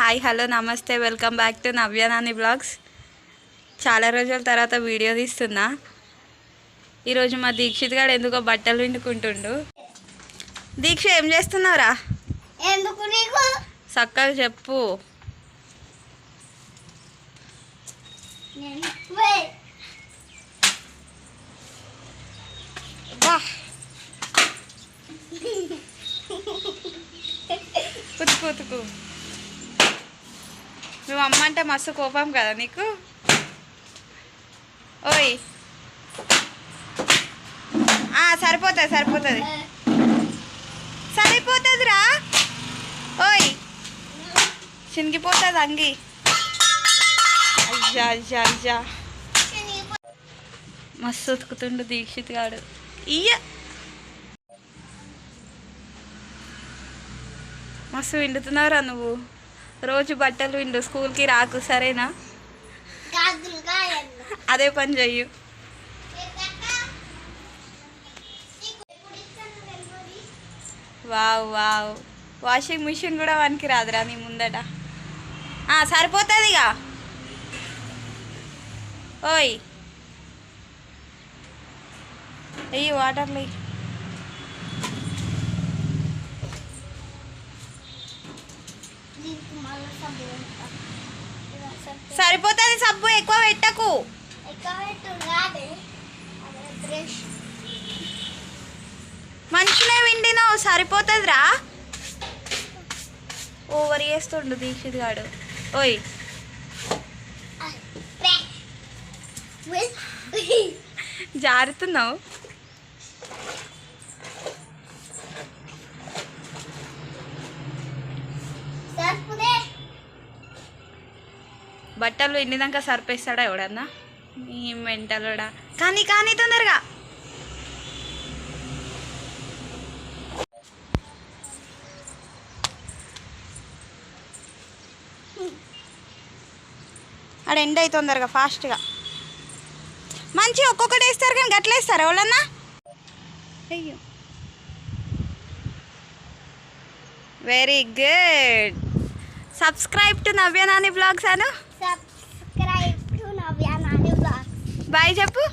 Hi hello namaste welcome back to Navya Nani blogs. చాలా రోజుల తర్వాత వీడియో తీస్తున్నా. ఈరోజు మా దీక్షిత్ గారు ఎందుకో బట్టలు పిండుకుంటుండు. దీక్ష ఏం చేస్తున్నావురా? ఎందుకు నీకు చక్కగా చెప్పు. ఉతుకు ఉతుకు. నువ్వు అమ్మ అంటే మస్తు కోపం కదా నీకు. ఓయ్ సరిపోతుంది సరిపోతుంది సరిపోతుందిరా. ఓయ్ చినిగిపోతుంది అంగి. అయ్యా అయ్యా అయ్యా మస్తు ఉతుకుతుండు దీక్షిత్ గాడు. ఇయ్య మస్తు విండుతున్నావురా నువ్వు. రోజు బట్టలు విండు, స్కూల్కి రాకు సరేనా? అదే పని చెయ్యు. వావ్ వావ్, వాషింగ్ మిషన్ కూడా వానికి రాదురా నీ ముందట. సరిపోతుంది ఇక. ఓయ్ అయ్యి వాటర్లో సరిపోతుంది. సబ్బు ఎక్కువ పెట్టకు. మంచిగా విండినావు సరిపోతుందిరా. ఓవర్ చేస్తుండు దీక్షిత్ గాడు. ఓయ్ జారుతున్నావు. బట్టలు ఎండినాక సరిపేస్తాడా ఎవడన్నా? నీ మెంటలోడా. కానీ కానీ తొందరగా. ఆడ ఎండ్ అయి తొందరగా ఫాస్ట్గా. మంచి ఒక్కొక్కటి వేస్తారు కానీ గట్ల వేస్తారు ఎవరన్నా. అయ్యో very good. Subscribe to Navya Nani blogs అను. Subscribe to Navya Nani blogs. Bye చెప్పు.